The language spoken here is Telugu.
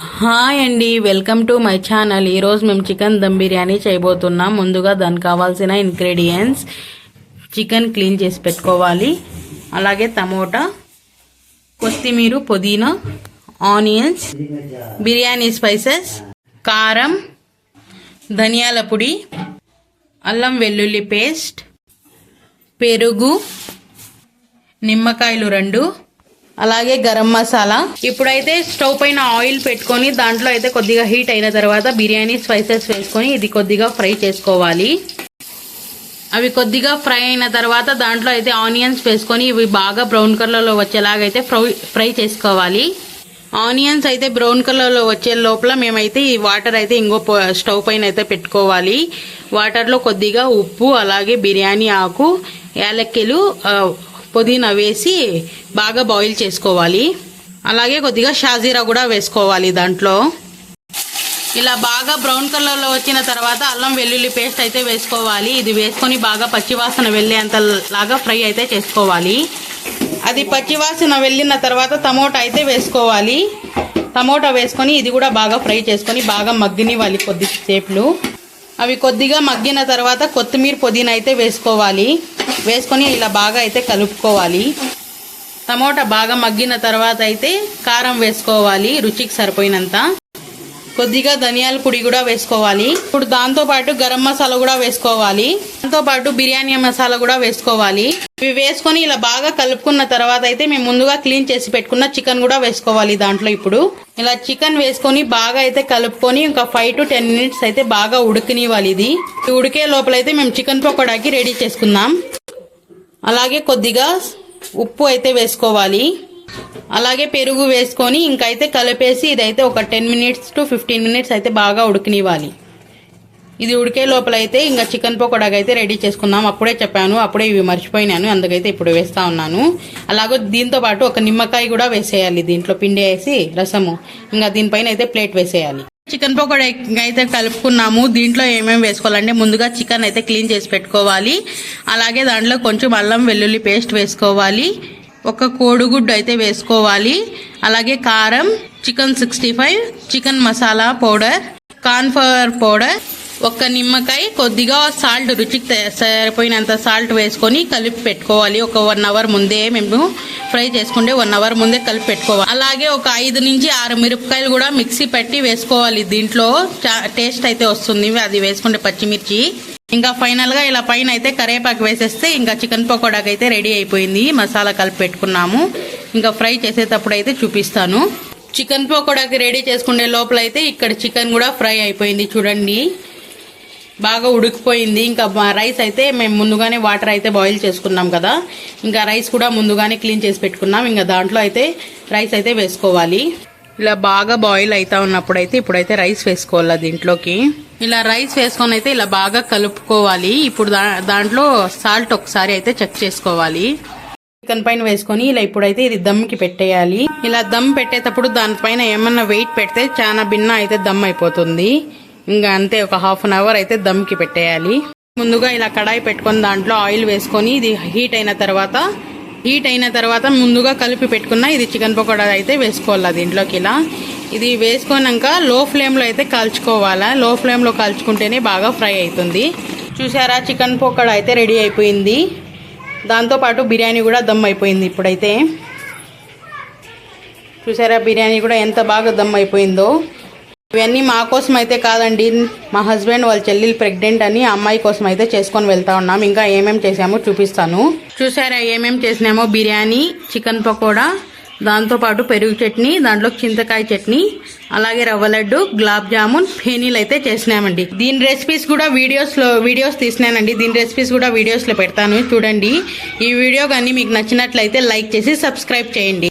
హాయ్ అండి, వెల్కమ్ టు మై ఛానల్. ఈరోజు మేము చికెన్ దమ్ బిర్యానీ చేయబోతున్నాం. ముందుగా దానికి కావాల్సిన ఇంగ్రీడియంట్స్: చికెన్ క్లీన్ చేసి పెట్టుకోవాలి, అలాగే టమోటా, కొత్తిమీర, పుదీనా, ఆనియన్స్, బిర్యానీ స్పైసెస్, కారం, ధనియాల పొడి, అల్లం వెల్లుల్లి పేస్ట్, పెరుగు, నిమ్మకాయలు 2, అలాగే గరం మసాలా. ఇప్పుడైతే స్టవ్ పైన ఆయిల్ పెట్టుకొని దాంట్లో అయితే కొద్దిగా హీట్ అయిన తర్వాత బిర్యానీ స్పైసెస్ వేసుకొని ఇది కొద్దిగా ఫ్రై చేసుకోవాలి. అవి కొద్దిగా ఫ్రై అయిన తర్వాత దాంట్లో అయితే ఆనియన్స్ వేసుకొని ఇవి బాగా బ్రౌన్ కలర్లో వచ్చేలాగైతే ఫ్రై చేసుకోవాలి. ఆనియన్స్ అయితే బ్రౌన్ కలర్లో వచ్చే లోపల మేమైతే ఈ వాటర్ అయితే ఇంకో స్టవ్ పైన అయితే పెట్టుకోవాలి. వాటర్లో కొద్దిగా ఉప్పు, అలాగే బిర్యానీ ఆకు, యాలక్కిలు, పుదీనా వేసి బాగా బాయిల్ చేసుకోవాలి. అలాగే కొద్దిగా షాజీరా కూడా వేసుకోవాలి దాంట్లో. ఇలా బాగా బ్రౌన్ కలర్లో వచ్చిన తర్వాత అల్లం వెల్లుల్లి పేస్ట్ అయితే వేసుకోవాలి. ఇది వేసుకొని బాగా పచ్చివాసన వెళ్ళేంతలాగా ఫ్రై అయితే చేసుకోవాలి. అది పచ్చివాసన వెళ్ళిన తర్వాత టమోటా అయితే వేసుకోవాలి. టమోటా వేసుకొని ఇది కూడా బాగా ఫ్రై చేసుకొని బాగా మగ్గనివ్వాలి కొద్దిసేపు. అవి కొద్దిగా మగ్గిన తర్వాత కొత్తిమీర, పుదీనా అయితే వేసుకోవాలి. వేసుకొని ఇలా బాగా అయితే కలుపుకోవాలి. టమోటా బాగా మగ్గిన తర్వాత అయితే కారం వేసుకోవాలి రుచికి సరిపోయినంత. కొద్దిగా ధనియాల పొడి కూడా వేసుకోవాలి. ఇప్పుడు దాంతోపాటు గరం మసాలా కూడా వేసుకోవాలి. దాంతోపాటు బిర్యానీ మసాలా కూడా వేసుకోవాలి. ఇవి వేసుకొని ఇలా బాగా కలుపుకున్న తర్వాత అయితే మేము ముందుగా క్లీన్ చేసి పెట్టుకున్న చికెన్ కూడా వేసుకోవాలి దాంట్లో. ఇప్పుడు ఇలా చికెన్ వేసుకొని బాగా అయితే కలుపుకొని ఇంకా 5 to 10 minutes అయితే బాగా ఉడకనివ్వాలి. ఇది ఉడికే లోపల అయితే మేము చికెన్ పకోడాకి రెడీ చేసుకుందాం. అలాగే కొద్దిగా ఉప్పు అయితే వేసుకోవాలి. అలాగే పెరుగు వేసుకొని ఇంకైతే కలిపేసి ఇదైతే ఒక 10 minutes to 15 minutes అయితే బాగా ఉడకనివ్వాలి. ఇది ఉడికే లోపల అయితే ఇంకా చికెన్ పకోడాకి అయితే రెడీ చేసుకుందాం. అప్పుడే చెప్పాను, అప్పుడే ఇవి మర్చిపోయినాను, అందుకైతే ఇప్పుడు వేస్తా ఉన్నాను. అలాగే దీంతో పాటు ఒక నిమ్మకాయ కూడా వేసేయాలి దీంట్లో, పిండి వేసి రసము. ఇంకా దీనిపైన అయితే ప్లేట్ వేసేయాలి. చికెన్ పకోడా అయితే కలుపుకున్నాము. దీంట్లో ఏమేమి వేసుకోవాలంటే ముందుగా చికెన్ అయితే క్లీన్ చేసి పెట్టుకోవాలి. అలాగే దాంట్లో కొంచెం అల్లం వెల్లుల్లి పేస్ట్ వేసుకోవాలి. ఒక కోడిగుడ్డు అయితే వేసుకోవాలి. అలాగే కారం, chicken 65, chicken masala powder, cornflour powder, ఒక నిమ్మకాయ, కొద్దిగా సాల్ట్, రుచికి సరిపోయినంత సాల్ట్ వేసుకొని కలిపి పెట్టుకోవాలి. ఒక 1 hour ముందే మేము ఫ్రై చేసుకుంటే 1 hour ముందే కలిపి పెట్టుకోవాలి. అలాగే ఒక 5 నుంచి 6 మిరపకాయలు కూడా మిక్సీ పెట్టి వేసుకోవాలి. దీంట్లో టేస్ట్ అయితే వస్తుంది అది వేసుకుంటే, పచ్చిమిర్చి. ఇంకా ఫైనల్ గా ఇలా పైన అయితే కరివేపాకు వేసేస్తే ఇంకా చికెన్ పకోడాకి అయితే రెడీ అయిపోయింది. మసాలా కలిపి పెట్టుకున్నాము. ఇంకా ఫ్రై చేసేటప్పుడు అయితే చూపిస్తాను. చికెన్ పకోడాకి రెడీ చేసుకునే లోపల అయితే ఇక్కడ చికెన్ కూడా ఫ్రై అయిపోయింది. చూడండి, బాగా ఉడికిపోయింది. ఇంకా రైస్ అయితే మేము ముందుగానే వాటర్ అయితే బాయిల్ చేసుకున్నాం కదా, ఇంకా రైస్ కూడా ముందుగానే క్లీన్ చేసి పెట్టుకున్నాం. ఇంకా దాంట్లో అయితే రైస్ అయితే వేసుకోవాలి. ఇలా బాగా బాయిల్ అవుతా ఉన్నప్పుడు అయితే ఇప్పుడైతే రైస్ వేసుకోవాలి దీంట్లోకి. ఇలా రైస్ వేసుకొని అయితే ఇలా బాగా కలుపుకోవాలి. ఇప్పుడు దాంట్లో సాల్ట్ ఒకసారి అయితే చెక్ చేసుకోవాలి. చికెన్ పైన వేసుకొని ఇలా ఇప్పుడైతే ఇది దమ్కి పెట్టేయాలి. ఇలా దమ్ పెట్టేటప్పుడు దానిపైన ఏమన్నా వెయిట్ పెడితే చాలా భిన్న అయితే దమ్ అయిపోతుంది. ఇంకా అంతే, ఒక 1/2 hour అయితే దమ్కి పెట్టేయాలి. ముందుగా ఇలా కడాయి పెట్టుకొని దాంట్లో ఆయిల్ వేసుకొని ఇది హీట్ అయిన తర్వాత ముందుగా కలిపి పెట్టుకున్న ఇది చికెన్ పకోడా అయితే వేసుకోవాలి దీంట్లోకి. ఇలా ఇది వేసుకున్నాక లో ఫ్లేమ్లో అయితే కాల్చుకోవాలా. లో ఫ్లేమ్లో కాల్చుకుంటేనే బాగా ఫ్రై అవుతుంది. చూసారా, చికెన్ పకోడా అయితే రెడీ అయిపోయింది. దాంతోపాటు బిర్యానీ కూడా దమ్ అయిపోయింది. ఇప్పుడైతే చూసారా, బిర్యానీ కూడా ఎంత బాగా దమ్ అయిపోయిందో. ఇవన్నీ మా కోసం అయితే కాదండి, మా హస్బెండ్ వాళ్ళ చెల్లెలు ప్రెగ్నెంట్ అని అమ్మాయి కోసం అయితే చేసుకొని వెళ్తా ఉన్నాం. ఇంకా ఏమేమి చేసామో చూపిస్తాను. చూసారా ఏమేమి చేసినామో: బిర్యానీ, చికెన్ పకోడా, దాంతోపాటు పెరుగు చట్నీ, దాంట్లో చింతకాయ చట్నీ, అలాగే రవ్వ లడ్డు, గులాబ్ జామున్, ఫేనీలు అయితే చేసినామండి. దీని రెసిపీస్ కూడా వీడియోస్ తీసినానండి. దీని రెసిపీస్ కూడా వీడియోస్లో పెడతాను, చూడండి. ఈ వీడియో కానీ మీకు నచ్చినట్లయితే లైక్ చేసి సబ్స్క్రైబ్ చేయండి.